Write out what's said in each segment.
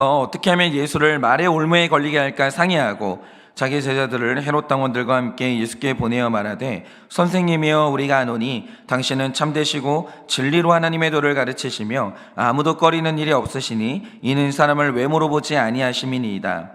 어떻게 하면 예수를 말의 올무에 걸리게 할까 상의하고 자기 제자들을 헤롯 당원들과 함께 예수께 보내어 말하되, 선생님이여, 우리가 아노니 당신은 참되시고 진리로 하나님의 도를 가르치시며 아무도 꺼리는 일이 없으시니 이는 사람을 외모로 보지 아니하심이니이다.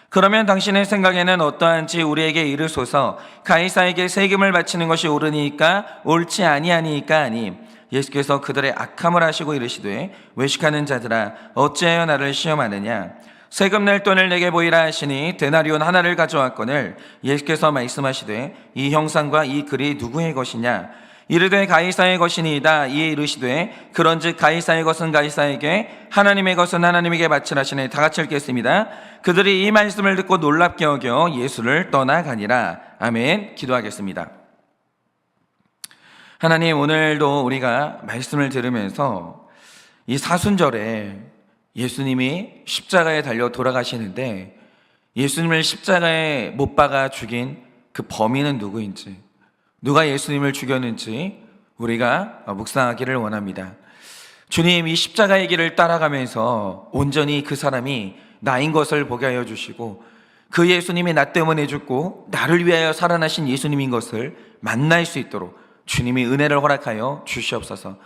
그러면 당신의 생각에는 어떠한지 우리에게 이르소서. 가이사에게 세금을 바치는 것이 옳으니까 옳지 아니하니까 하니, 예수께서 그들의 악함을 아시고 이르시되, 외식하는 자들아, 어찌하여 나를 시험하느냐? 세금 낼 돈을 내게 보이라 하시니 데나리온 하나를 가져왔거늘, 예수께서 말씀하시되, 이 형상과 이 글이 누구의 것이냐? 이르되 가이사의 것이니이다. 이에 이르시되, 그런즉 가이사의 것은 가이사에게, 하나님의 것은 하나님에게 바치라시니 다 같이 읽겠습니다. 그들이 이 말씀을 듣고 놀랍게 여겨 예수를 떠나가니라. 아멘. 기도하겠습니다. 하나님, 오늘도 우리가 말씀을 들으면서 이 사순절에 예수님이 십자가에 달려 돌아가시는데, 예수님을 십자가에 못 박아 죽인 그 범인은 누구인지, 누가 예수님을 죽였는지 우리가 묵상하기를 원합니다. 주님, 이 십자가의 길을 따라가면서 온전히 그 사람이 나인 것을 보게 하여 주시고, 그 예수님이 나 때문에 죽고 나를 위하여 살아나신 예수님인 것을 만날 수 있도록 주님이 은혜를 허락하여 주시옵소서.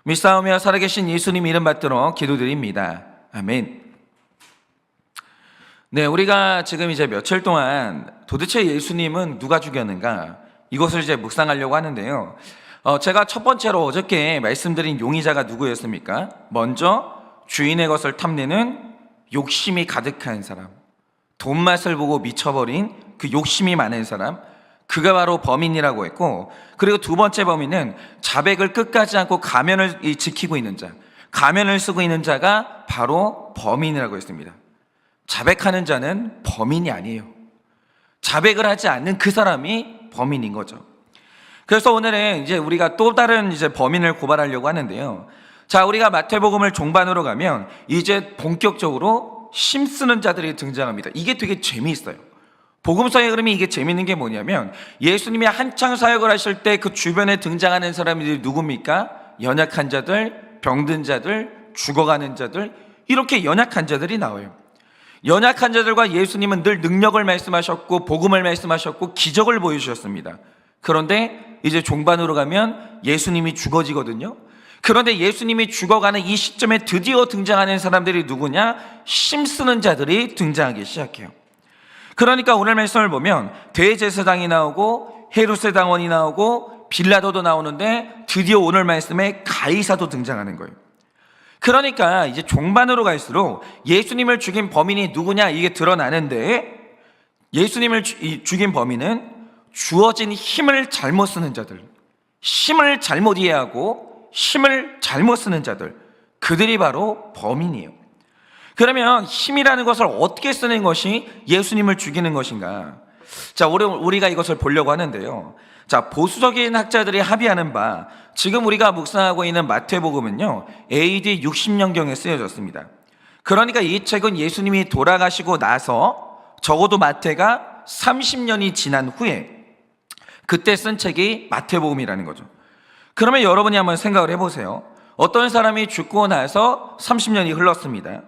믿사오며 살아계신 예수님 이름 받들어 기도드립니다. 아멘. 네, 우리가 지금 이제 며칠 동안 도대체 예수님은 누가 죽였는가, 이것을 이제 묵상하려고 하는데요. 제가 첫 번째로 어저께 말씀드린 용의자가 누구였습니까? 먼저 주인의 것을 탐내는 욕심이 가득한 사람, 돈맛을 보고 미쳐버린 그 욕심이 많은 사람, 그가 바로 범인이라고 했고, 그리고 두 번째 범인은 자백을 끝까지 않고 가면을 지키고 있는 자, 가면을 쓰고 있는 자가 바로 범인이라고 했습니다. 자백하는 자는 범인이 아니에요. 자백을 하지 않는 그 사람이 범인인 거죠. 그래서 오늘은 이제 우리가 또 다른 이제 범인을 고발하려고 하는데요. 자, 우리가 마태복음을 종반으로 가면 이제 본격적으로 힘쓰는 자들이 등장합니다. 이게 되게 재미있어요. 복음서의 흐름이 이게 재밌는 게 뭐냐면, 예수님이 한창 사역을 하실 때 그 주변에 등장하는 사람들이 누굽니까? 연약한 자들, 병든 자들, 죽어가는 자들, 이렇게 연약한 자들이 나와요. 연약한 자들과 예수님은 늘 능력을 말씀하셨고 복음을 말씀하셨고 기적을 보여주셨습니다. 그런데 이제 종반으로 가면 예수님이 죽어지거든요. 그런데 예수님이 죽어가는 이 시점에 드디어 등장하는 사람들이 누구냐? 힘쓰는 자들이 등장하기 시작해요. 그러니까 오늘 말씀을 보면 대제사장이 나오고 헤롯의 당원이 나오고 빌라도도 나오는데, 드디어 오늘 말씀에 가이사도 등장하는 거예요. 그러니까 이제 종반으로 갈수록 예수님을 죽인 범인이 누구냐, 이게 드러나는데, 예수님을 죽인 범인은 주어진 힘을 잘못 쓰는 자들, 힘을 잘못 이해하고 힘을 잘못 쓰는 자들, 그들이 바로 범인이에요. 그러면 힘이라는 것을 어떻게 쓰는 것이 예수님을 죽이는 것인가? 자, 우리가 이것을 보려고 하는데요. 자, 보수적인 학자들이 합의하는 바, 지금 우리가 묵상하고 있는 마태복음은요, AD 60년경에 쓰여졌습니다. 그러니까 이 책은 예수님이 돌아가시고 나서 적어도 마태가 30년이 지난 후에 그때 쓴 책이 마태복음이라는 거죠. 그러면 여러분이 한번 생각을 해보세요. 어떤 사람이 죽고 나서 30년이 흘렀습니다.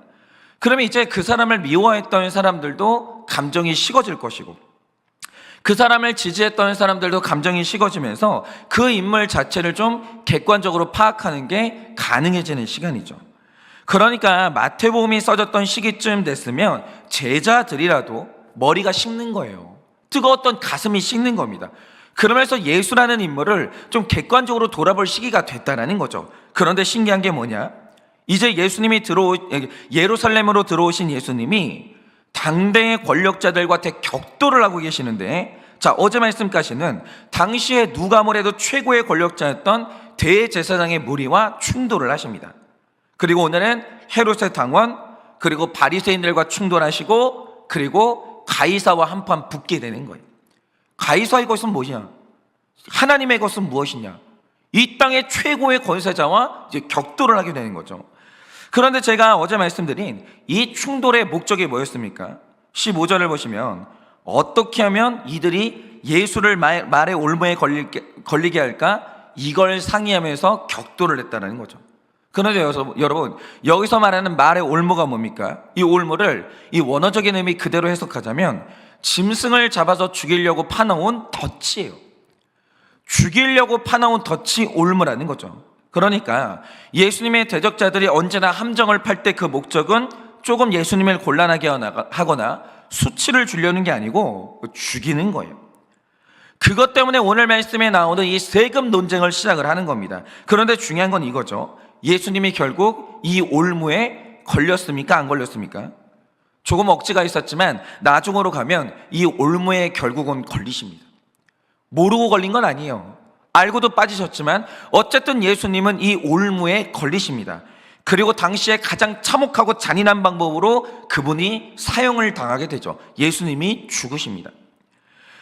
그러면 이제 그 사람을 미워했던 사람들도 감정이 식어질 것이고, 그 사람을 지지했던 사람들도 감정이 식어지면서 그 인물 자체를 좀 객관적으로 파악하는 게 가능해지는 시간이죠. 그러니까 마태복음이 써졌던 시기쯤 됐으면 제자들이라도 머리가 식는 거예요. 뜨거웠던 가슴이 식는 겁니다. 그러면서 예수라는 인물을 좀 객관적으로 돌아볼 시기가 됐다는 거죠. 그런데 신기한 게 뭐냐? 이제 예루살렘으로 들어오신 예수님이 당대의 권력자들과 대격돌을 하고 계시는데, 자, 어제 말씀까지는 당시에 누가 뭐래도 최고의 권력자였던 대제사장의 무리와 충돌을 하십니다. 그리고 오늘은 헤롯의 당원, 그리고 바리새인들과 충돌하시고, 그리고 가이사와 한판 붙게 되는 거예요. 가이사의 것은 무엇이냐? 하나님의 것은 무엇이냐? 이 땅의 최고의 권세자와 이제 격돌을 하게 되는 거죠. 그런데 제가 어제 말씀드린 이 충돌의 목적이 뭐였습니까? 15절을 보시면 어떻게 하면 이들이 예수를 말의 올무에 걸리게 할까? 이걸 상의하면서 격돌을 했다는 거죠. 그런데 여러분, 여기서 말하는 말의 올무가 뭡니까? 이 올무를 이 원어적인 의미 그대로 해석하자면 짐승을 잡아서 죽이려고 파놓은 덫이에요. 죽이려고 파놓은 덫이 올무라는 거죠. 그러니까 예수님의 대적자들이 언제나 함정을 팔 때 그 목적은 조금 예수님을 곤란하게 하거나 수치를 주려는 게 아니고 죽이는 거예요. 그것 때문에 오늘 말씀에 나오는 이 세금 논쟁을 시작을 하는 겁니다. 그런데 중요한 건 이거죠. 예수님이 결국 이 올무에 걸렸습니까? 안 걸렸습니까? 조금 억지가 있었지만 나중으로 가면 이 올무에 결국은 걸리십니다. 모르고 걸린 건 아니에요. 알고도 빠지셨지만 어쨌든 예수님은 이 올무에 걸리십니다. 그리고 당시에 가장 참혹하고 잔인한 방법으로 그분이 사형을 당하게 되죠. 예수님이 죽으십니다.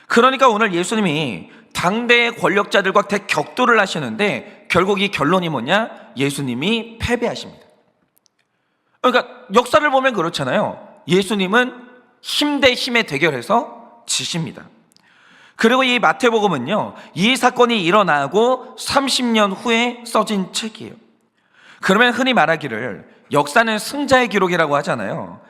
그러니까 오늘 예수님이 당대의 권력자들과 대격돌을 하시는데 결국 이 결론이 뭐냐? 예수님이 패배하십니다. 그러니까 역사를 보면 그렇잖아요. 예수님은 힘 대 힘의 대결에서 지십니다. 그리고 이 마태복음은요, 이 사건이 일어나고 30년 후에 써진 책이에요. 그러면 흔히 말하기를 역사는 승자의 기록이라고 하잖아요.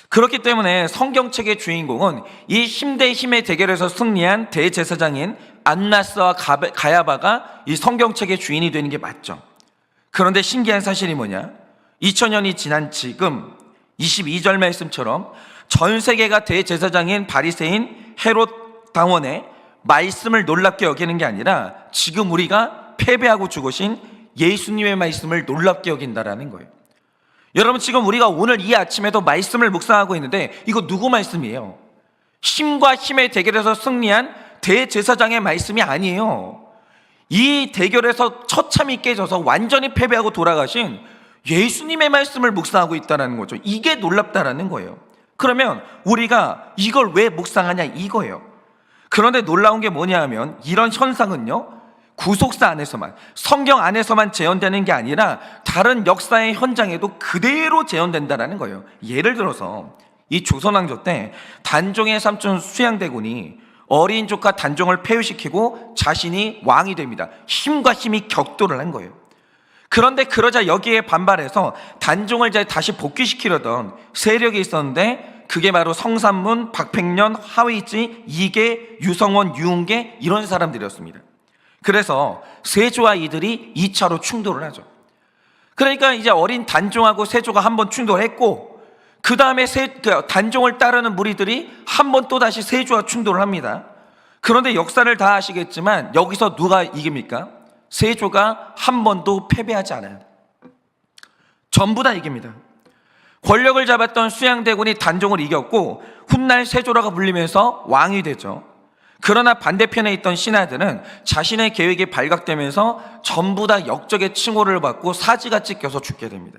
그렇기 때문에 성경책의 주인공은 이 힘 대 힘의 대결에서 승리한 대제사장인 안나스와 가야바가 이 성경책의 주인이 되는 게 맞죠. 그런데 신기한 사실이 뭐냐? 2000년이 지난 지금 22절 말씀처럼 전 세계가 대제사장인 바리새인 헤롯 당원의 말씀을 놀랍게 여기는 게 아니라 지금 우리가 패배하고 죽으신 예수님의 말씀을 놀랍게 여긴다라는 거예요. 여러분, 지금 우리가 오늘 이 아침에도 말씀을 묵상하고 있는데 이거 누구 말씀이에요? 힘과 힘의 대결에서 승리한 대제사장의 말씀이 아니에요. 이 대결에서 처참히 깨져서 완전히 패배하고 돌아가신 예수님의 말씀을 묵상하고 있다는 거죠. 이게 놀랍다라는 거예요. 그러면 우리가 이걸 왜 묵상하냐 이거예요. 그런데 놀라운 게 뭐냐 하면 이런 현상은요, 구속사 안에서만, 성경 안에서만 재현되는 게 아니라 다른 역사의 현장에도 그대로 재현된다는 거예요. 예를 들어서 이 조선왕조 때 단종의 삼촌 수양대군이 어린 조카 단종을 폐위시키고 자신이 왕이 됩니다. 힘과 힘이 격돌을 한 거예요. 그런데 그러자 여기에 반발해서 단종을 다시 복귀시키려던 세력이 있었는데 그게 바로 성산문, 박팽년, 하위지, 이계, 유성원, 유은계 이런 사람들이었습니다. 그래서 세조와 이들이 2차로 충돌을 하죠. 그러니까 이제 어린 단종하고 세조가 한번 충돌했고 그 다음에 단종을 따르는 무리들이 한번 또다시 세조와 충돌을 합니다. 그런데 역사를 다 아시겠지만 여기서 누가 이깁니까? 세조가 한 번도 패배하지 않아요. 전부 다 이깁니다. 권력을 잡았던 수양대군이 단종을 이겼고 훗날 세조라고 불리면서 왕이 되죠. 그러나 반대편에 있던 신하들은 자신의 계획이 발각되면서 전부 다 역적의 칭호를 받고 사지가 찢겨서 죽게 됩니다.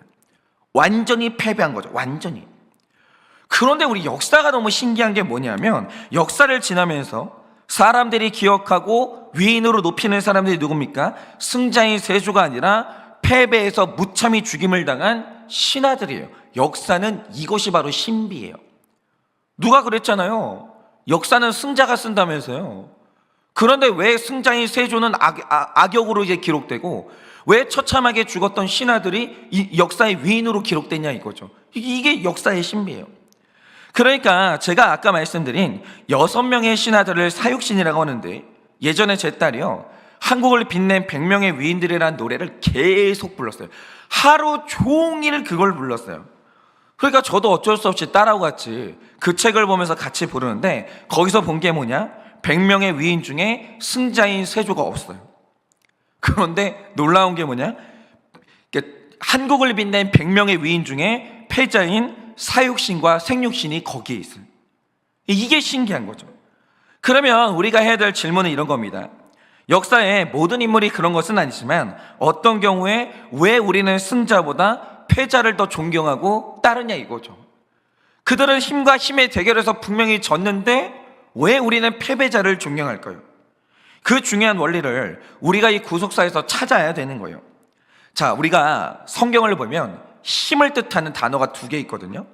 완전히 패배한 거죠. 완전히. 그런데 우리 역사가 너무 신기한 게 뭐냐면 역사를 지나면서 사람들이 기억하고 위인으로 높이는 사람들이 누굽니까? 승자인 세조가 아니라 패배해서 무참히 죽임을 당한 신하들이에요. 역사는 이것이 바로 신비예요. 누가 그랬잖아요. 역사는 승자가 쓴다면서요. 그런데 왜 승자인 세조는 악역으로 이제 기록되고 왜 처참하게 죽었던 신하들이 이 역사의 위인으로 기록됐냐 이거죠. 이게 역사의 신비예요. 그러니까 제가 아까 말씀드린 6명의 신하들을 사육신이라고 하는데 예전에 제 딸이요, 한국을 빛낸 100명의 위인들이라는 노래를 계속 불렀어요. 하루 종일 그걸 불렀어요. 그러니까 저도 어쩔 수 없이 딸하고 같이 그 책을 보면서 같이 부르는데 거기서 본 게 뭐냐? 100명의 위인 중에 승자인 세조가 없어요. 그런데 놀라운 게 뭐냐? 한국을 빛낸 100명의 위인 중에 패자인 사육신과 생육신이 거기에 있어요. 이게 신기한 거죠. 그러면 우리가 해야 될 질문은 이런 겁니다. 역사에 모든 인물이 그런 것은 아니지만 어떤 경우에 왜 우리는 승자보다 패자를 더 존경하고 따르냐 이거죠. 그들은 힘과 힘의 대결에서 분명히 졌는데 왜 우리는 패배자를 존경할까요? 그 중요한 원리를 우리가 이 구속사에서 찾아야 되는 거예요. 자, 우리가 성경을 보면 힘을 뜻하는 단어가 2개 있거든요.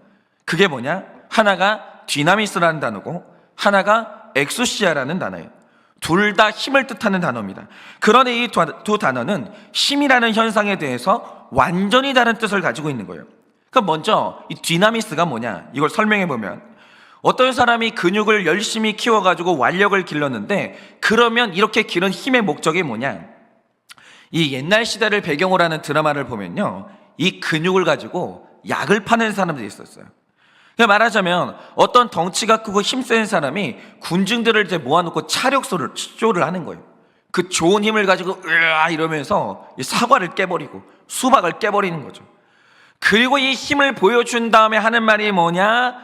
그게 뭐냐? 하나가 디나미스라는 단어고 하나가 엑수시아라는 단어예요. 둘 다 힘을 뜻하는 단어입니다. 그런데 이 두 단어는 힘이라는 현상에 대해서 완전히 다른 뜻을 가지고 있는 거예요. 그럼 먼저 이 디나미스가 뭐냐, 이걸 설명해 보면, 어떤 사람이 근육을 열심히 키워가지고 완력을 길렀는데, 그러면 이렇게 기른 힘의 목적이 뭐냐, 이 옛날 시대를 배경으로 하는 드라마를 보면요, 이 근육을 가지고 약을 파는 사람들이 있었어요. 그러니까 말하자면 어떤 덩치가 크고 힘센 사람이 군중들을 이제 모아놓고 차력쇼를 하는 거예요. 그 좋은 힘을 가지고 으아 이러면서 사과를 깨버리고 수박을 깨버리는 거죠. 그리고 이 힘을 보여준 다음에 하는 말이 뭐냐,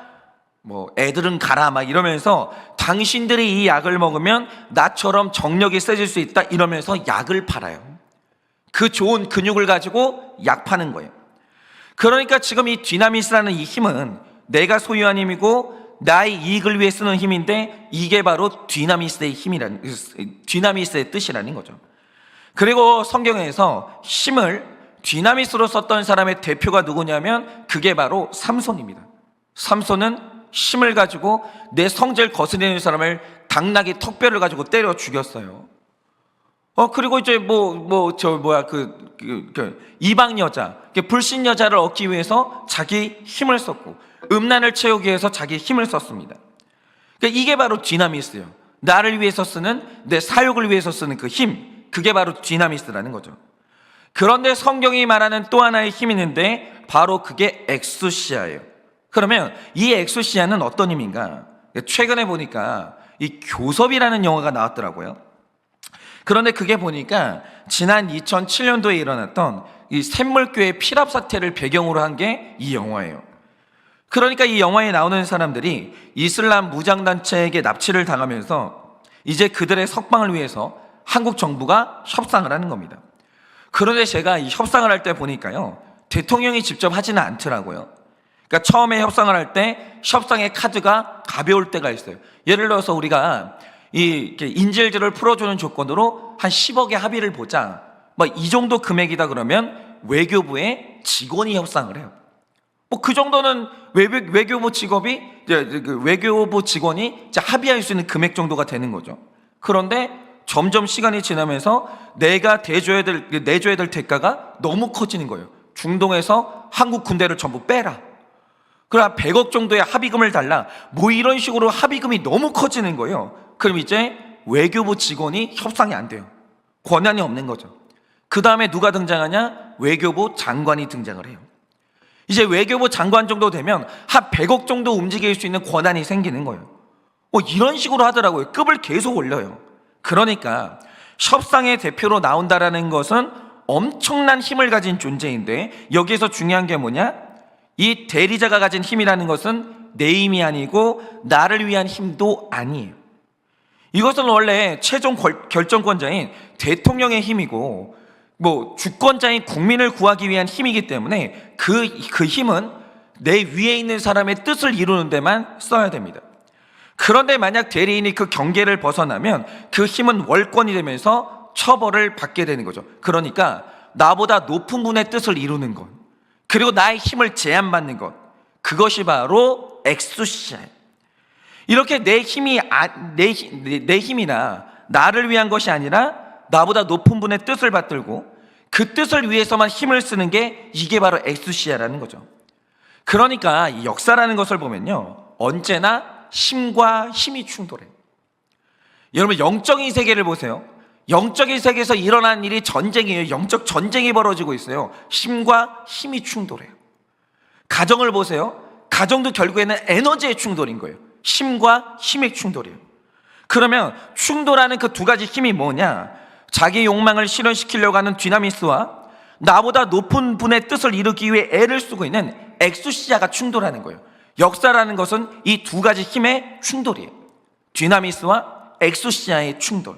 뭐 애들은 가라 막 이러면서, 당신들이 이 약을 먹으면 나처럼 정력이 세질 수 있다 이러면서 약을 팔아요. 그 좋은 근육을 가지고 약 파는 거예요. 그러니까 지금 이 디나미스라는 이 힘은 내가 소유한 힘이고 나의 이익을 위해 쓰는 힘인데, 이게 바로 디나미스의 디나미스의 뜻이라는 거죠. 그리고 성경에서 힘을 디나미스로 썼던 사람의 대표가 누구냐면 그게 바로 삼손입니다. 삼손은 힘을 가지고 내 성질 거스리는 사람을 당나귀 턱뼈를 가지고 때려 죽였어요. 그리고 이제 이방 여자, 불신 여자를 얻기 위해서 자기 힘을 썼고, 음란을 채우기 위해서 자기 힘을 썼습니다. 그러니까 이게 바로 디나미스예요. 나를 위해서 쓰는, 내 사욕을 위해서 쓰는 그 힘, 그게 바로 디나미스라는 거죠. 그런데 성경이 말하는 또 하나의 힘이 있는데 바로 그게 엑수시아예요. 그러면 이 엑수시아는 어떤 힘인가? 최근에 보니까 이 교섭이라는 영화가 나왔더라고요. 그런데 그게 보니까 지난 2007년도에 일어났던 이 샘물교회 피랍 사태를 배경으로 한 게 이 영화예요. 그러니까 이 영화에 나오는 사람들이 이슬람 무장단체에게 납치를 당하면서 이제 그들의 석방을 위해서 한국 정부가 협상을 하는 겁니다. 그런데 제가 이 협상을 할 때 보니까요, 대통령이 직접 하지는 않더라고요. 그러니까 처음에 협상을 할 때 협상의 카드가 가벼울 때가 있어요. 예를 들어서 우리가 이 인질들을 풀어주는 조건으로 한 10억의 합의를 보자, 이 정도 금액이다 그러면 외교부의 직원이 협상을 해요. 그 정도는 외교부 직업이, 외교부 직원이 합의할 수 있는 금액 정도가 되는 거죠. 그런데 점점 시간이 지나면서 내가 내줘야 될 대가가 너무 커지는 거예요. 중동에서 한국 군대를 전부 빼라, 그럼 100억 정도의 합의금을 달라, 이런 식으로 합의금이 너무 커지는 거예요. 그럼 이제 외교부 직원이 협상이 안 돼요. 권한이 없는 거죠. 그 다음에 누가 등장하냐? 외교부 장관이 등장을 해요. 이제 외교부 장관 정도 되면 한 100억 정도 움직일 수 있는 권한이 생기는 거예요. 이런 식으로 하더라고요. 급을 계속 올려요. 그러니까 협상의 대표로 나온다라는 것은 엄청난 힘을 가진 존재인데, 여기에서 중요한 게 뭐냐? 이 대리자가 가진 힘이라는 것은 내 힘이 아니고 나를 위한 힘도 아니에요. 이것은 원래 최종 결정권자인 대통령의 힘이고, 주권자인 국민을 구하기 위한 힘이기 때문에 그 힘은 내 위에 있는 사람의 뜻을 이루는 데만 써야 됩니다. 그런데 만약 대리인이 그 경계를 벗어나면 그 힘은 월권이 되면서 처벌을 받게 되는 거죠. 그러니까 나보다 높은 분의 뜻을 이루는 것, 그리고 나의 힘을 제한받는 것, 그것이 바로 엑수시아예요. 이렇게 내 힘이나 나를 위한 것이 아니라 나보다 높은 분의 뜻을 받들고 그 뜻을 위해서만 힘을 쓰는 게, 이게 바로 엑수시아라는 거죠. 그러니까 이 역사라는 것을 보면요, 언제나 힘과 힘이 충돌해요. 여러분, 영적인 세계를 보세요. 영적인 세계에서 일어난 일이 전쟁이에요. 영적 전쟁이 벌어지고 있어요. 힘과 힘이 충돌해요. 가정을 보세요. 가정도 결국에는 에너지의 충돌인 거예요. 힘과 힘의 충돌이에요. 그러면 충돌하는 그 두 가지 힘이 뭐냐? 자기 욕망을 실현시키려고 하는 디나미스와 나보다 높은 분의 뜻을 이루기 위해 애를 쓰고 있는 엑수시아가 충돌하는 거예요. 역사라는 것은 이 두 가지 힘의 충돌이에요. 디나미스와 엑수시아의 충돌.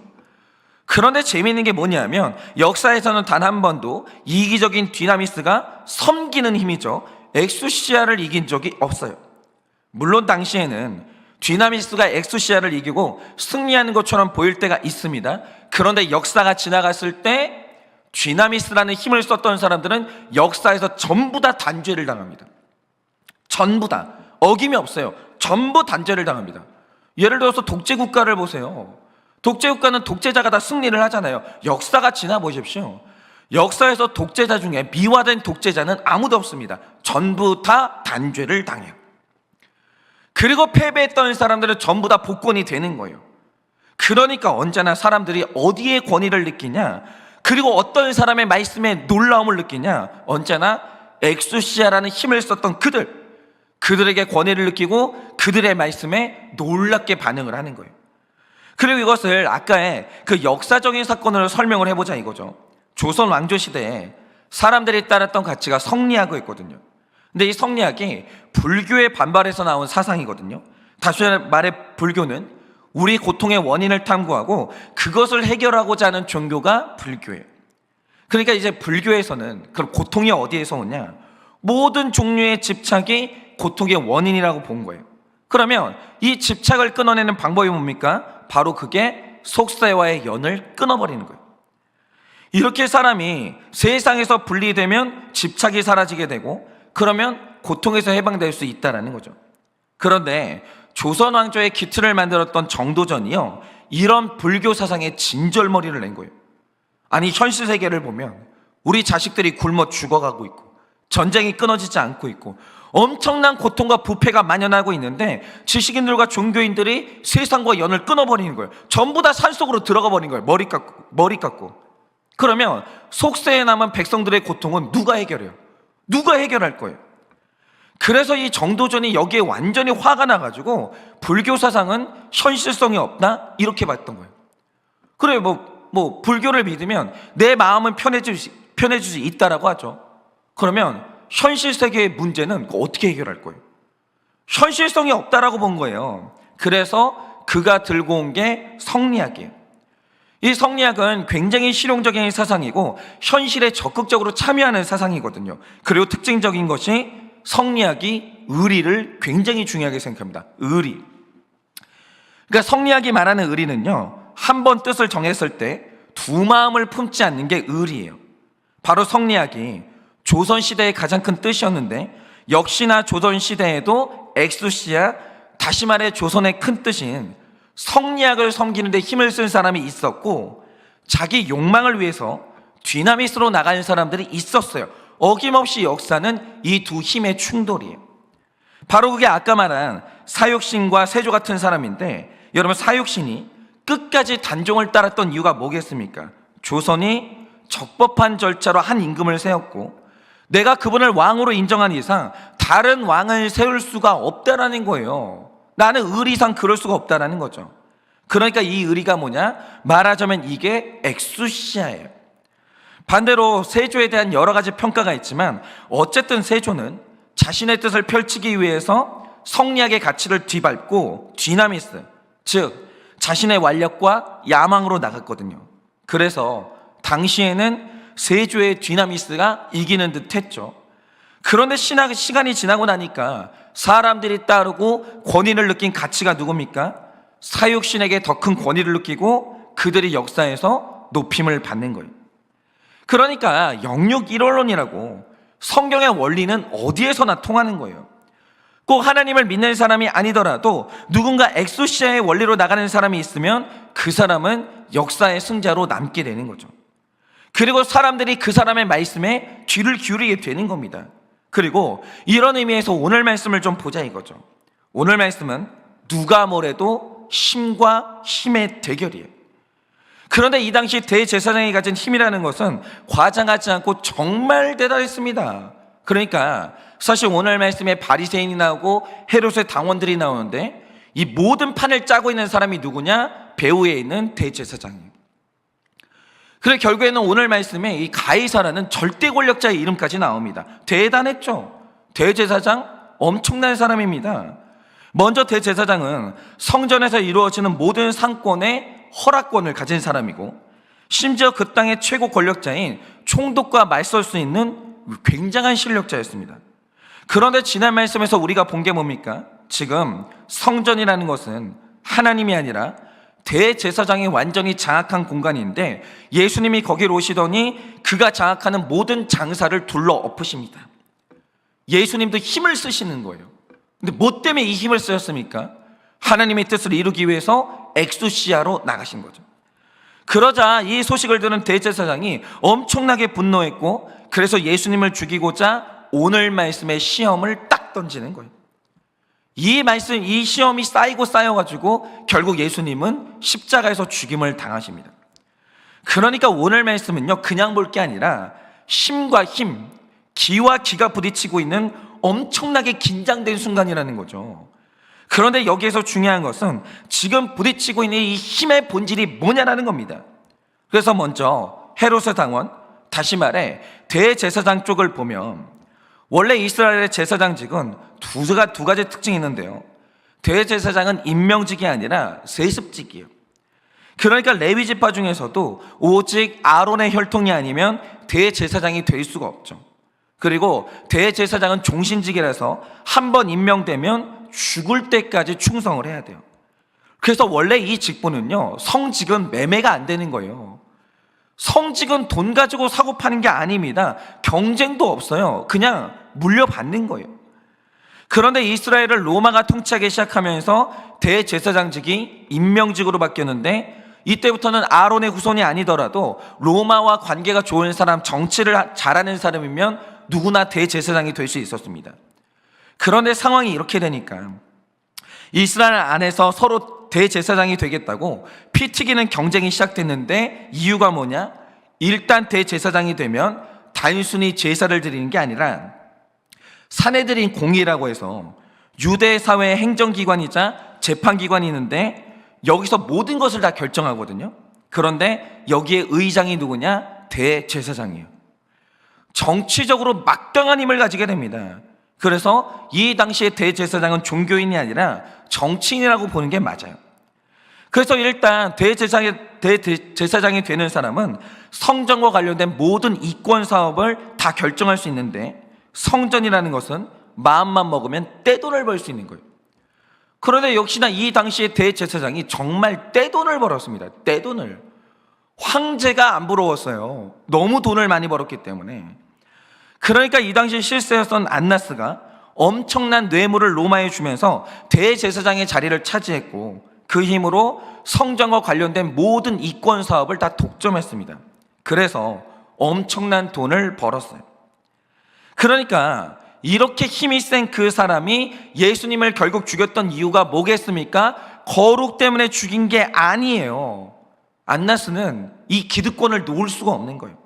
그런데 재미있는 게 뭐냐면, 역사에서는 단 한 번도 이기적인 디나미스가 섬기는 힘이죠, 엑수시아를 이긴 적이 없어요. 물론 당시에는 디나미스가 엑수시아를 이기고 승리하는 것처럼 보일 때가 있습니다. 그런데 역사가 지나갔을 때 디나미스라는 힘을 썼던 사람들은 역사에서 전부 다 단죄를 당합니다. 전부 다, 어김이 없어요. 전부 단죄를 당합니다. 예를 들어서 독재국가를 보세요. 독재국가는 독재자가 다 승리를 하잖아요. 역사가 지나 보십시오. 역사에서 독재자 중에 미화된 독재자는 아무도 없습니다. 전부 다 단죄를 당해요. 그리고 패배했던 사람들은 전부 다 복권이 되는 거예요. 그러니까 언제나 사람들이 어디에 권위를 느끼냐, 그리고 어떤 사람의 말씀에 놀라움을 느끼냐, 언제나 엑수시아라는 힘을 썼던 그들에게 권위를 느끼고 그들의 말씀에 놀랍게 반응을 하는 거예요. 그리고 이것을 아까의 그 역사적인 사건으로 설명을 해보자 이거죠. 조선 왕조 시대에 사람들이 따랐던 가치가 성리학이었거든요. 근데 이 성리학이 불교의 반발에서 나온 사상이거든요. 다시 말해 불교는 우리 고통의 원인을 탐구하고 그것을 해결하고자 하는 종교가 불교예요. 그러니까 이제 불교에서는 그럼 고통이 어디에서 오냐? 모든 종류의 집착이 고통의 원인이라고 본 거예요. 그러면 이 집착을 끊어내는 방법이 뭡니까? 바로 그게 속세와의 연을 끊어버리는 거예요. 이렇게 사람이 세상에서 분리되면 집착이 사라지게 되고 그러면 고통에서 해방될 수 있다는 거죠. 그런데 조선 왕조의 기틀을 만들었던 정도전이요, 이런 불교 사상에 진절머리를 낸 거예요. 아니, 현실 세계를 보면 우리 자식들이 굶어 죽어가고 있고 전쟁이 끊어지지 않고 있고 엄청난 고통과 부패가 만연하고 있는데 지식인들과 종교인들이 세상과 연을 끊어버리는 거예요. 전부 다 산속으로 들어가 버린 거예요. 머리 깎고. 그러면 속세에 남은 백성들의 고통은 누가 해결해요? 누가 해결할 거예요? 그래서 이 정도전이 여기에 완전히 화가 나가지고 불교 사상은 현실성이 없다 이렇게 봤던 거예요. 그래 뭐 불교를 믿으면 내 마음은 편해지지 있다라고 하죠. 그러면 현실 세계의 문제는 어떻게 해결할 거예요? 현실성이 없다라고 본 거예요. 그래서 그가 들고 온 게 성리학이에요. 이 성리학은 굉장히 실용적인 사상이고 현실에 적극적으로 참여하는 사상이거든요. 그리고 특징적인 것이 성리학이 의리를 굉장히 중요하게 생각합니다. 의리. 그러니까 성리학이 말하는 의리는요, 한 번 뜻을 정했을 때 두 마음을 품지 않는 게 의리예요. 바로 성리학이 조선시대의 가장 큰 뜻이었는데 역시나 조선시대에도 엑수시아, 다시 말해 조선의 큰 뜻인 성리학을 섬기는 데 힘을 쓴 사람이 있었고 자기 욕망을 위해서 뒤나미스로 나가는 사람들이 있었어요. 어김없이 역사는 이 두 힘의 충돌이에요. 바로 그게 아까 말한 사육신과 세조 같은 사람인데, 여러분 사육신이 끝까지 단종을 따랐던 이유가 뭐겠습니까? 조선이 적법한 절차로 한 임금을 세웠고 내가 그분을 왕으로 인정한 이상 다른 왕을 세울 수가 없다라는 거예요. 나는 의리상 그럴 수가 없다라는 거죠. 그러니까 이 의리가 뭐냐? 말하자면 이게 엑수시아예요. 반대로 세조에 대한 여러 가지 평가가 있지만 어쨌든 세조는 자신의 뜻을 펼치기 위해서 성리학의 가치를 뒤밟고 뒤나미스, 즉 자신의 완력과 야망으로 나갔거든요. 그래서 당시에는 세조의 뒤나미스가 이기는 듯 했죠. 그런데 시간이 지나고 나니까 사람들이 따르고 권위를 느낀 가치가 누굽니까? 사육신에게 더 큰 권위를 느끼고 그들이 역사에서 높임을 받는 거예요. 그러니까 영육 일원론이라고 성경의 원리는 어디에서나 통하는 거예요. 꼭 하나님을 믿는 사람이 아니더라도 누군가 엑소시아의 원리로 나가는 사람이 있으면 그 사람은 역사의 승자로 남게 되는 거죠. 그리고 사람들이 그 사람의 말씀에 귀를 기울이게 되는 겁니다. 그리고 이런 의미에서 오늘 말씀을 좀 보자 이거죠. 오늘 말씀은 누가 뭐래도 힘과 힘의 대결이에요. 그런데 이 당시 대제사장이 가진 힘이라는 것은 과장하지 않고 정말 대단했습니다. 그러니까 사실 오늘 말씀에 바리새인이 나오고 헤롯의 당원들이 나오는데 이 모든 판을 짜고 있는 사람이 누구냐? 배후에 있는 대제사장이에요. 그래 결국에는 오늘 말씀에 이 가이사라는 절대 권력자의 이름까지 나옵니다. 대단했죠. 대제사장 엄청난 사람입니다. 먼저 대제사장은 성전에서 이루어지는 모든 상권의 허락권을 가진 사람이고 심지어 그 땅의 최고 권력자인 총독과 맞설 수 있는 굉장한 실력자였습니다. 그런데 지난 말씀에서 우리가 본 게 뭡니까? 지금 성전이라는 것은 하나님이 아니라 대제사장이 완전히 장악한 공간인데 예수님이 거기로 오시더니 그가 장악하는 모든 장사를 둘러 엎으십니다. 예수님도 힘을 쓰시는 거예요. 근데 뭐 때문에 이 힘을 쓰셨습니까? 하나님의 뜻을 이루기 위해서 엑수시아로 나가신 거죠. 그러자 이 소식을 들은 대제사장이 엄청나게 분노했고, 그래서 예수님을 죽이고자 오늘 말씀의 시험을 딱 던지는 거예요. 이 시험이 쌓이고 쌓여가지고 결국 예수님은 십자가에서 죽임을 당하십니다. 그러니까 오늘 말씀은요, 그냥 볼 게 아니라 힘과 힘, 기와 기가 부딪히고 있는 엄청나게 긴장된 순간이라는 거죠. 그런데 여기에서 중요한 것은 지금 부딪히고 있는 이 힘의 본질이 뭐냐라는 겁니다. 그래서 먼저 헤롯의 당원, 다시 말해 대제사장 쪽을 보면, 원래 이스라엘의 제사장직은 두 가지 특징이 있는데요. 대제사장은 임명직이 아니라 세습직이에요. 그러니까 레위 지파 중에서도 오직 아론의 혈통이 아니면 대제사장이 될 수가 없죠. 그리고 대제사장은 종신직이라서 한번 임명되면 죽을 때까지 충성을 해야 돼요. 그래서 원래 이 직분은요, 성직은 매매가 안 되는 거예요. 성직은 돈 가지고 사고 파는 게 아닙니다. 경쟁도 없어요. 그냥 물려받는 거예요. 그런데 이스라엘을 로마가 통치하기 시작하면서 대제사장직이 임명직으로 바뀌었는데, 이때부터는 아론의 후손이 아니더라도 로마와 관계가 좋은 사람, 정치를 잘하는 사람이면 누구나 대제사장이 될 수 있었습니다. 그런데 상황이 이렇게 되니까 이스라엘 안에서 서로 대제사장이 되겠다고 피 튀기는 경쟁이 시작됐는데, 이유가 뭐냐? 일단 대제사장이 되면 단순히 제사를 드리는 게 아니라 사내들인 공의라고 해서 유대 사회의 행정기관이자 재판기관이 있는데, 여기서 모든 것을 다 결정하거든요. 그런데 여기에 의장이 누구냐? 대제사장이에요. 정치적으로 막강한 힘을 가지게 됩니다. 그래서 이 당시에 대제사장은 종교인이 아니라 정치인이라고 보는 게 맞아요. 그래서 일단 대제사장이 되는 사람은 성전과 관련된 모든 이권 사업을 다 결정할 수 있는데, 성전이라는 것은 마음만 먹으면 떼돈을 벌 수 있는 거예요. 그런데 역시나 이 당시에 대제사장이 정말 떼돈을 벌었습니다. 떼돈을. 황제가 안 부러웠어요. 너무 돈을 많이 벌었기 때문에. 그러니까 이 당시 실세였던 안나스가 엄청난 뇌물을 로마에 주면서 대제사장의 자리를 차지했고, 그 힘으로 성전과 관련된 모든 이권 사업을 다 독점했습니다. 그래서 엄청난 돈을 벌었어요. 그러니까 이렇게 힘이 센 그 사람이 예수님을 결국 죽였던 이유가 뭐겠습니까? 거룩 때문에 죽인 게 아니에요. 안나스는 이 기득권을 놓을 수가 없는 거예요.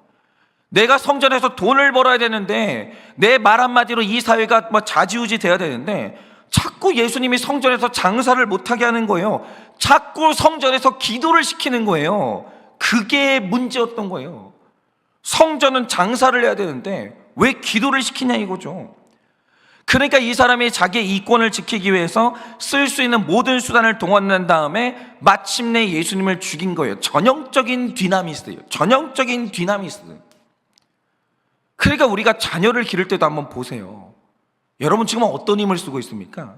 내가 성전에서 돈을 벌어야 되는데, 내 말 한마디로 이 사회가 좌지우지 돼야 되는데, 자꾸 예수님이 성전에서 장사를 못하게 하는 거예요. 자꾸 성전에서 기도를 시키는 거예요. 그게 문제였던 거예요. 성전은 장사를 해야 되는데 왜 기도를 시키냐 이거죠. 그러니까 이 사람이 자기의 이권을 지키기 위해서 쓸 수 있는 모든 수단을 동원한 다음에 마침내 예수님을 죽인 거예요. 전형적인 디나미스트예요. 전형적인 디나미스트. 그러니까 우리가 자녀를 기를 때도 한번 보세요. 여러분 지금 어떤 힘을 쓰고 있습니까?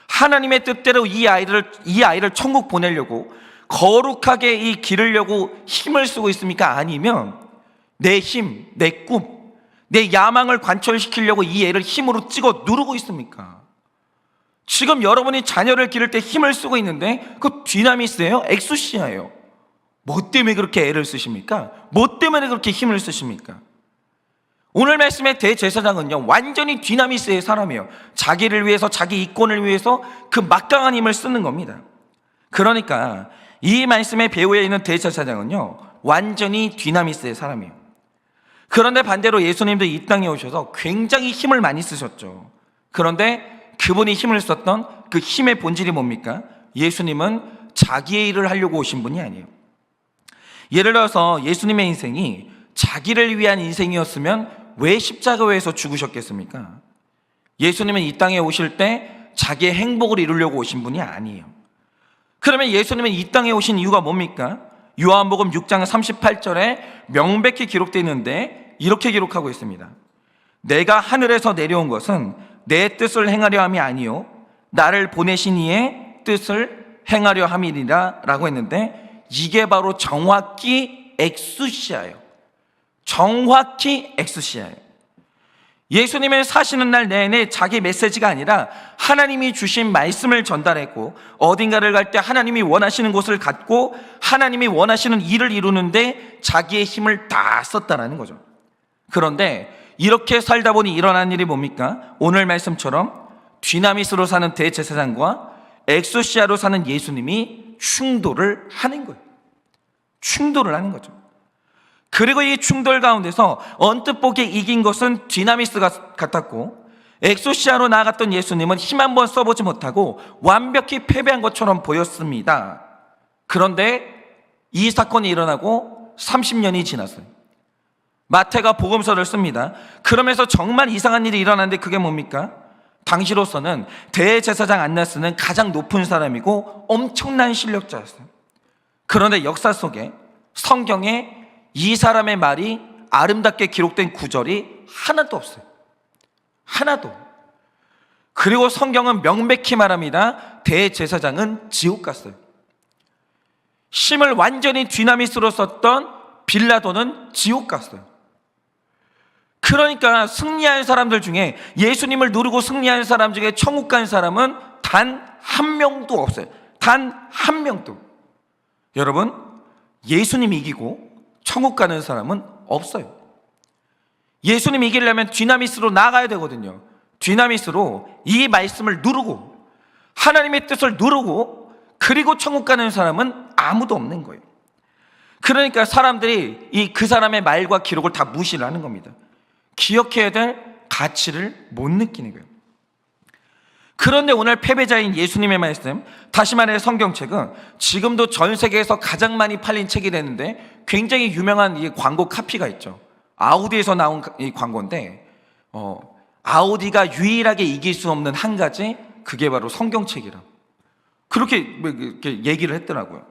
하나님의 뜻대로 이 아이를 천국 보내려고 거룩하게 기르려고 힘을 쓰고 있습니까? 아니면 내 힘, 내 꿈, 내 야망을 관철시키려고 이 애를 힘으로 찍어 누르고 있습니까? 지금 여러분이 자녀를 기를 때 힘을 쓰고 있는데 그 디나미스예요? 엑수시아예요? 뭐 때문에 그렇게 애를 쓰십니까? 뭐 때문에 그렇게 힘을 쓰십니까? 오늘 말씀의 대제사장은요, 완전히 디나미스의 사람이에요. 자기를 위해서, 자기 이권을 위해서 그 막강한 힘을 쓰는 겁니다. 그러니까 이 말씀의 배후에 있는 대제사장은요, 완전히 디나미스의 사람이에요. 그런데 반대로 예수님도 이 땅에 오셔서 굉장히 힘을 많이 쓰셨죠. 그런데 그분이 힘을 썼던 그 힘의 본질이 뭡니까? 예수님은 자기의 일을 하려고 오신 분이 아니에요. 예를 들어서 예수님의 인생이 자기를 위한 인생이었으면 왜 십자가에서 죽으셨겠습니까? 예수님은 이 땅에 오실 때 자기의 행복을 이루려고 오신 분이 아니에요. 그러면 예수님은 이 땅에 오신 이유가 뭡니까? 요한복음 6장 38절에 명백히 기록되어 있는데 이렇게 기록하고 있습니다. 내가 하늘에서 내려온 것은 내 뜻을 행하려 함이 아니요 나를 보내신 이의 뜻을 행하려 함이니라 라고 했는데, 이게 바로 정확히 엑수시아예요. 정확히 엑수시아예요. 예수님을 사시는 날 내내 자기 메시지가 아니라 하나님이 주신 말씀을 전달했고, 어딘가를 갈 때 하나님이 원하시는 곳을 갔고 하나님이 원하시는 일을 이루는데 자기의 힘을 다 썼다라는 거죠. 그런데 이렇게 살다 보니 일어난 일이 뭡니까? 오늘 말씀처럼 뒤나미스로 사는 대제사장과 엑소시아로 사는 예수님이 충돌을 하는 거예요. 충돌을 하는 거죠. 그리고 이 충돌 가운데서 언뜻 보기에 이긴 것은 뒤나미스 같았고, 엑소시아로 나아갔던 예수님은 힘 한번 써보지 못하고 완벽히 패배한 것처럼 보였습니다. 그런데 이 사건이 일어나고 30년이 지났어요. 마태가 복음서를 씁니다. 그러면서 정말 이상한 일이 일어났는데 그게 뭡니까? 당시로서는 대제사장 안나스는 가장 높은 사람이고 엄청난 실력자였어요. 그런데 역사 속에, 성경에 이 사람의 말이 아름답게 기록된 구절이 하나도 없어요. 하나도. 그리고 성경은 명백히 말합니다. 대제사장은 지옥 갔어요. 힘을 완전히 뒤나미스로 썼던 빌라도는 지옥 갔어요. 그러니까 승리한 사람들 중에, 예수님을 누르고 승리한 사람 중에 천국 간 사람은 단 한 명도 없어요. 단 한 명도. 여러분, 예수님 이기고 천국 가는 사람은 없어요. 예수님 이기려면 뒤나미스로 나가야 되거든요. 뒤나미스로 이 말씀을 누르고 하나님의 뜻을 누르고 그리고 천국 가는 사람은 아무도 없는 거예요. 그러니까 사람들이 그 사람의 말과 기록을 다 무시를 하는 겁니다. 기억해야 될 가치를 못 느끼는 거예요. 그런데 오늘 패배자인 예수님의 말씀, 다시 말해 성경책은 지금도 전 세계에서 가장 많이 팔린 책이 되는데, 굉장히 유명한 이 광고 카피가 있죠. 아우디에서 나온 이 광고인데, 아우디가 유일하게 이길 수 없는 한 가지, 그게 바로 성경책이라, 그렇게 얘기를 했더라고요.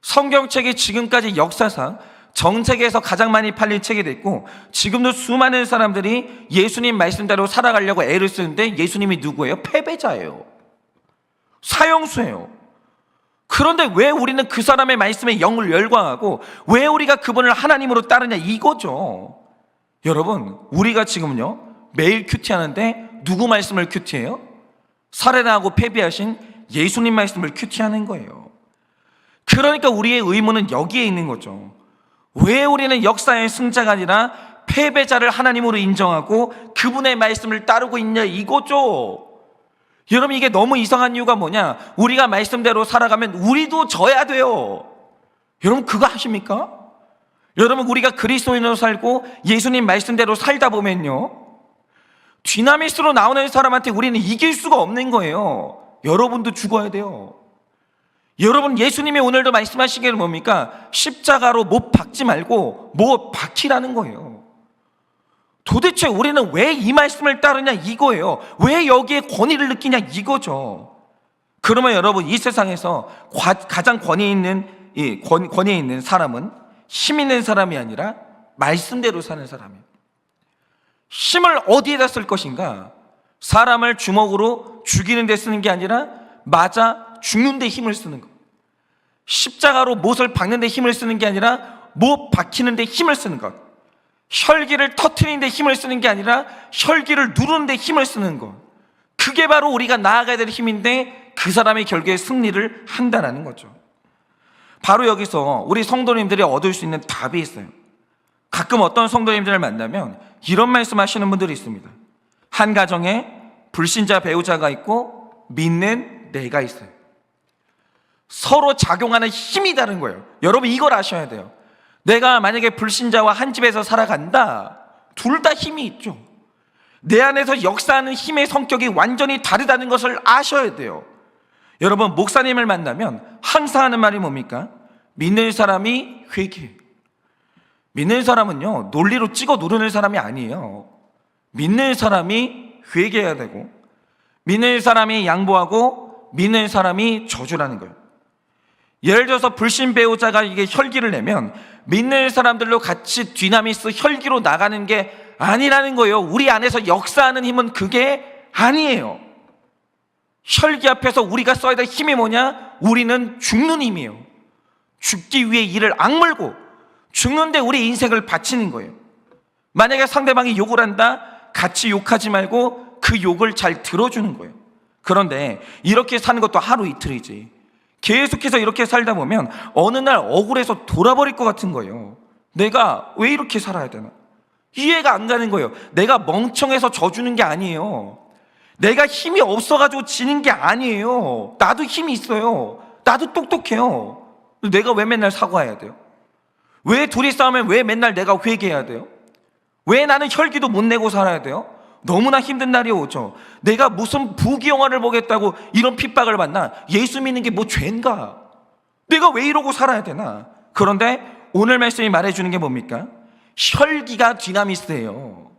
성경책이 지금까지 역사상 전 세계에서 가장 많이 팔린 책이 됐고, 지금도 수많은 사람들이 예수님 말씀대로 살아가려고 애를 쓰는데, 예수님이 누구예요? 패배자예요. 사형수예요. 그런데 왜 우리는 그 사람의 말씀에 영을 열광하고 왜 우리가 그분을 하나님으로 따르냐, 이거죠. 여러분, 우리가 지금요 매일 큐티하는데 누구 말씀을 큐티해요? 살해당하고 패배하신 예수님 말씀을 큐티하는 거예요. 그러니까 우리의 의무는 여기에 있는 거죠. 왜 우리는 역사의 승자가 아니라 패배자를 하나님으로 인정하고 그분의 말씀을 따르고 있냐, 이거죠. 여러분, 이게 너무 이상한 이유가 뭐냐? 우리가 말씀대로 살아가면 우리도 져야 돼요. 여러분, 그거 아십니까? 여러분, 우리가 그리스도인으로 살고 예수님 말씀대로 살다 보면요, 뒤나미스로 나오는 사람한테 우리는 이길 수가 없는 거예요. 여러분도 죽어야 돼요. 여러분, 예수님이 오늘도 말씀하시기를 뭡니까? 십자가로 못 박지 말고 못 박히라는 거예요. 도대체 우리는 왜 이 말씀을 따르냐, 이거예요. 왜 여기에 권위를 느끼냐, 이거죠. 그러면 여러분, 이 세상에서 가장 권위 있는 사람은 힘 있는 사람이 아니라 말씀대로 사는 사람이에요. 힘을 어디에다 쓸 것인가? 사람을 주먹으로 죽이는 데 쓰는 게 아니라 맞아 죽는 데 힘을 쓰는 것. 십자가로 못을 박는 데 힘을 쓰는 게 아니라 못 박히는 데 힘을 쓰는 것. 혈기를 터트리는 데 힘을 쓰는 게 아니라 혈기를 누르는 데 힘을 쓰는 것. 그게 바로 우리가 나아가야 될 힘인데, 그 사람이 결국에 승리를 한다는 거죠. 바로 여기서 우리 성도님들이 얻을 수 있는 답이 있어요. 가끔 어떤 성도님들을 만나면 이런 말씀 하시는 분들이 있습니다. 한 가정에 불신자 배우자가 있고 믿는 내가 있어요. 서로 작용하는 힘이 다른 거예요. 여러분, 이걸 아셔야 돼요. 내가 만약에 불신자와 한 집에서 살아간다, 둘 다 힘이 있죠. 내 안에서 역사하는 힘의 성격이 완전히 다르다는 것을 아셔야 돼요. 여러분, 목사님을 만나면 항상 하는 말이 뭡니까? 믿는 사람이 회개해요. 믿는 사람은요, 논리로 찍어 누르는 사람이 아니에요. 믿는 사람이 회개해야 되고, 믿는 사람이 양보하고, 믿는 사람이 저주라는 거예요. 예를 들어서 불신 배우자가 이게 혈기를 내면 믿는 사람들로 같이 뒤나미스 혈기로 나가는 게 아니라는 거예요. 우리 안에서 역사하는 힘은 그게 아니에요. 혈기 앞에서 우리가 써야 될 힘이 뭐냐? 우리는 죽는 힘이에요. 죽기 위해 이를 악물고 죽는데 우리 인생을 바치는 거예요. 만약에 상대방이 욕을 한다, 같이 욕하지 말고 그 욕을 잘 들어주는 거예요. 그런데 이렇게 사는 것도 하루 이틀이지, 계속해서 이렇게 살다 보면 어느 날 억울해서 돌아버릴 것 같은 거예요. 내가 왜 이렇게 살아야 되나? 이해가 안 가는 거예요. 내가 멍청해서 져주는 게 아니에요. 내가 힘이 없어가지고 지는 게 아니에요. 나도 힘이 있어요. 나도 똑똑해요. 내가 왜 맨날 사과해야 돼요? 왜 둘이 싸우면 왜 맨날 내가 회개해야 돼요? 왜 나는 혈기도 못 내고 살아야 돼요? 너무나 힘든 날이 오죠. 내가 무슨 부귀영화를 보겠다고 이런 핍박을 받나? 예수 믿는 게 뭐 죄인가? 내가 왜 이러고 살아야 되나? 그런데 오늘 말씀이 말해주는 게 뭡니까? 혈기가 디나미스예요.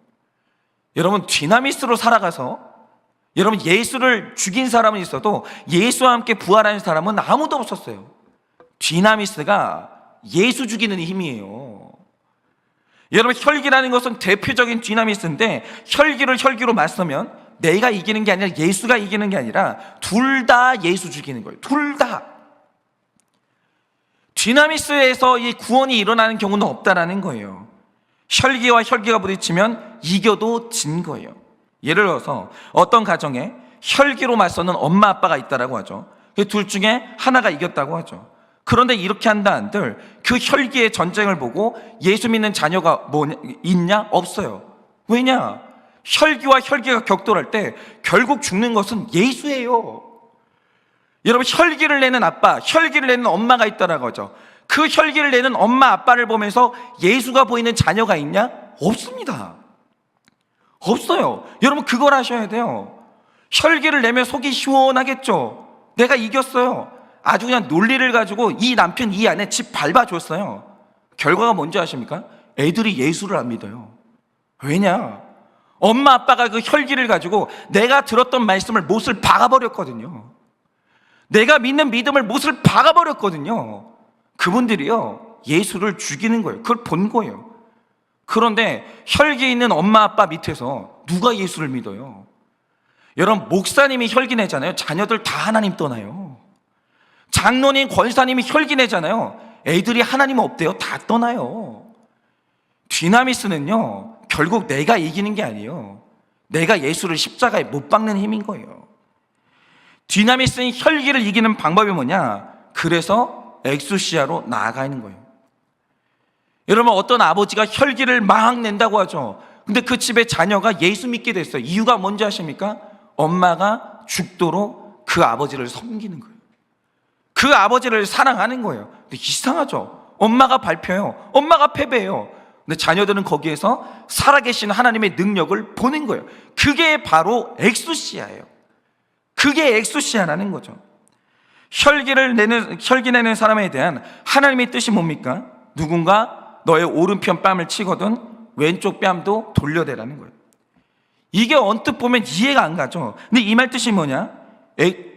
여러분, 디나미스로 살아가서 여러분 예수를 죽인 사람은 있어도 예수와 함께 부활하는 사람은 아무도 없었어요. 디나미스가 예수 죽이는 힘이에요. 여러분, 혈기라는 것은 대표적인 디나미스인데, 혈기를 혈기로 맞서면 내가 이기는 게 아니라 예수가 이기는 게 아니라 둘 다 예수 죽이는 거예요. 둘 다. 디나미스에서 이 구원이 일어나는 경우는 없다라는 거예요. 혈기와 혈기가 부딪히면 이겨도 진 거예요. 예를 들어서 어떤 가정에 혈기로 맞서는 엄마 아빠가 있다라고 하죠. 그 둘 중에 하나가 이겼다고 하죠. 그런데 이렇게 한다 한들 그 혈기의 전쟁을 보고 예수 믿는 자녀가 있냐? 없어요. 왜냐? 혈기와 혈기가 격돌할 때 결국 죽는 것은 예수예요. 여러분, 혈기를 내는 아빠, 혈기를 내는 엄마가 있다라고 하죠. 그 혈기를 내는 엄마 아빠를 보면서 예수가 보이는 자녀가 있냐? 없습니다. 없어요. 여러분, 그걸 아셔야 돼요. 혈기를 내면 속이 시원하겠죠. 내가 이겼어요. 아주 그냥 논리를 가지고 이 남편 이 아내 집 밟아줬어요. 결과가 뭔지 아십니까? 애들이 예수를 안 믿어요. 왜냐? 엄마 아빠가 그 혈기를 가지고 내가 들었던 말씀을 못을 박아버렸거든요. 내가 믿는 믿음을 못을 박아버렸거든요. 그분들이요, 예수를 죽이는 거예요. 그걸 본 거예요. 그런데 혈기 있는 엄마 아빠 밑에서 누가 예수를 믿어요? 여러분, 목사님이 혈기 내잖아요. 자녀들 다 하나님 떠나요. 장로님, 권사님이 혈기 내잖아요. 애들이 하나님 없대요. 다 떠나요. 디나미스는요, 결국 내가 이기는 게 아니에요. 내가 예수를 십자가에 못 박는 힘인 거예요. 디나미스는 혈기를 이기는 방법이 뭐냐? 그래서 엑수시아로 나아가는 거예요. 여러분, 어떤 아버지가 혈기를 막 낸다고 하죠. 근데 그 집에 자녀가 예수 믿게 됐어요. 이유가 뭔지 아십니까? 엄마가 죽도록 그 아버지를 섬기는 거예요. 그 아버지를 사랑하는 거예요. 근데 이상하죠? 엄마가 밟혀요. 엄마가 패배해요. 근데 자녀들은 거기에서 살아계신 하나님의 능력을 보는 거예요. 그게 바로 엑수시아예요. 그게 엑수시아라는 거죠. 혈기 내는 사람에 대한 하나님의 뜻이 뭡니까? 누군가 너의 오른편 뺨을 치거든 왼쪽 뺨도 돌려대라는 거예요. 이게 언뜻 보면 이해가 안 가죠. 근데 이 말 뜻이 뭐냐?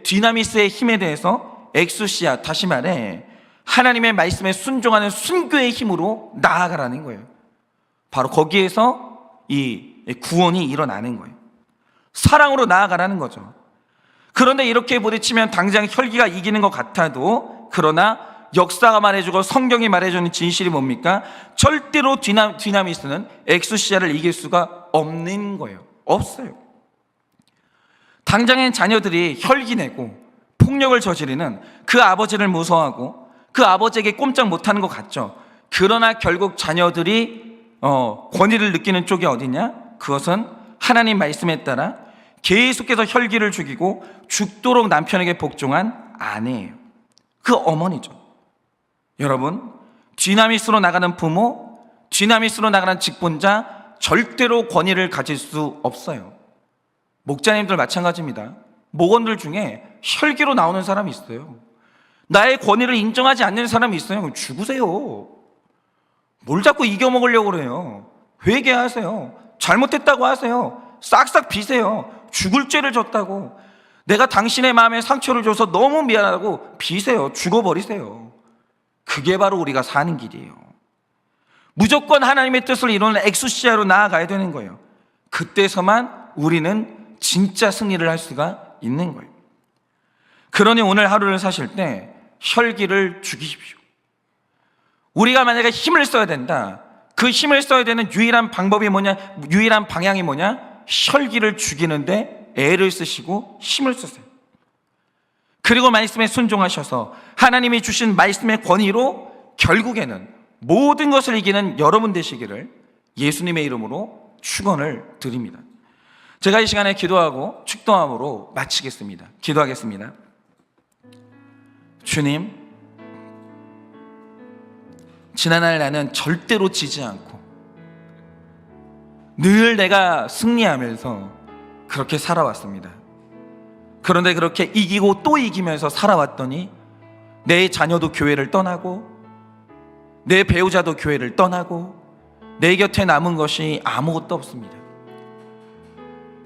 디나미스의 힘에 대해서 엑수시아, 다시 말해 하나님의 말씀에 순종하는 순교의 힘으로 나아가라는 거예요. 바로 거기에서 이 구원이 일어나는 거예요. 사랑으로 나아가라는 거죠. 그런데 이렇게 부딪히면 당장 혈기가 이기는 것 같아도, 그러나 역사가 말해주고 성경이 말해주는 진실이 뭡니까? 절대로 디나미스는 엑수시아를 이길 수가 없는 거예요. 없어요. 당장엔 자녀들이 혈기 내고 폭력을 저지르는 그 아버지를 무서워하고 그 아버지에게 꼼짝 못하는 것 같죠. 그러나 결국 자녀들이 권위를 느끼는 쪽이 어디냐? 그것은 하나님 말씀에 따라 계속해서 혈기를 죽이고 죽도록 남편에게 복종한 아내예요. 그 어머니죠. 여러분, 디나미스로 나가는 부모, 디나미스로 나가는 직분자 절대로 권위를 가질 수 없어요. 목자님들 마찬가지입니다. 목원들 중에 혈기로 나오는 사람이 있어요. 나의 권위를 인정하지 않는 사람이 있어요. 그럼 죽으세요. 뭘 자꾸 이겨먹으려고 그래요? 회개하세요. 잘못했다고 하세요. 싹싹 비세요. 죽을 죄를 졌다고, 내가 당신의 마음에 상처를 줘서 너무 미안하다고 비세요. 죽어버리세요. 그게 바로 우리가 사는 길이에요. 무조건 하나님의 뜻을 이루는 엑수시아로 나아가야 되는 거예요. 그때서만 우리는 진짜 승리를 할 수가 있는 거예요. 그러니 오늘 하루를 사실 때 혈기를 죽이십시오. 우리가 만약에 힘을 써야 된다, 그 힘을 써야 되는 유일한 방법이 뭐냐? 유일한 방향이 뭐냐? 혈기를 죽이는데 애를 쓰시고 힘을 쓰세요. 그리고 말씀에 순종하셔서 하나님이 주신 말씀의 권위로 결국에는 모든 것을 이기는 여러분 되시기를 예수님의 이름으로 축원을 드립니다. 제가 이 시간에 기도하고 축도함으로 마치겠습니다. 기도하겠습니다. 주님, 지난날 나는 절대로 지지 않고 늘 내가 승리하면서 그렇게 살아왔습니다. 그런데 그렇게 이기고 또 이기면서 살아왔더니 내 자녀도 교회를 떠나고 내 배우자도 교회를 떠나고 내 곁에 남은 것이 아무것도 없습니다.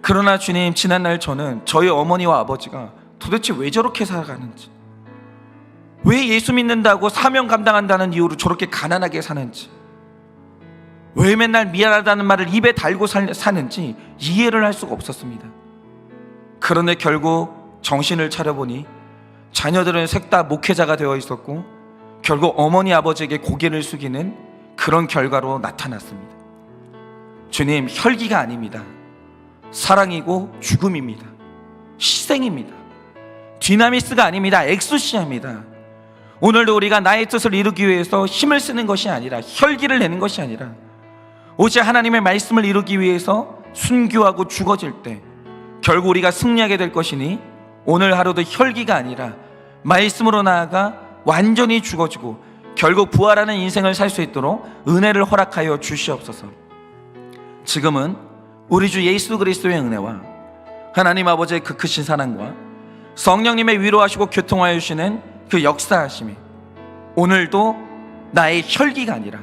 그러나 주님, 지난날 저는 저희 어머니와 아버지가 도대체 왜 저렇게 살아가는지, 왜 예수 믿는다고 사명 감당한다는 이유로 저렇게 가난하게 사는지, 왜 맨날 미안하다는 말을 입에 달고 사는지 이해를 할 수가 없었습니다. 그런데 결국 정신을 차려보니 자녀들은 셋 다 목회자가 되어 있었고 결국 어머니 아버지에게 고개를 숙이는 그런 결과로 나타났습니다. 주님, 혈기가 아닙니다. 사랑이고 죽음입니다. 희생입니다. 디나미스가 아닙니다. 엑소시아입니다. 오늘도 우리가 나의 뜻을 이루기 위해서 힘을 쓰는 것이 아니라, 혈기를 내는 것이 아니라 오직 하나님의 말씀을 이루기 위해서 순교하고 죽어질 때 결국 우리가 승리하게 될 것이니 오늘 하루도 혈기가 아니라 말씀으로 나아가 완전히 죽어지고 결국 부활하는 인생을 살 수 있도록 은혜를 허락하여 주시옵소서. 지금은 우리 주 예수 그리스도의 은혜와 하나님 아버지의 그 크신 사랑과 성령님의 위로하시고 교통하여 주시는 그 역사하심이 오늘도 나의 혈기가 아니라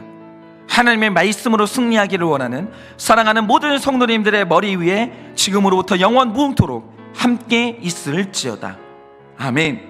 하나님의 말씀으로 승리하기를 원하는 사랑하는 모든 성도님들의 머리 위에 지금으로부터 영원 무궁토록 함께 있을지어다. 아멘.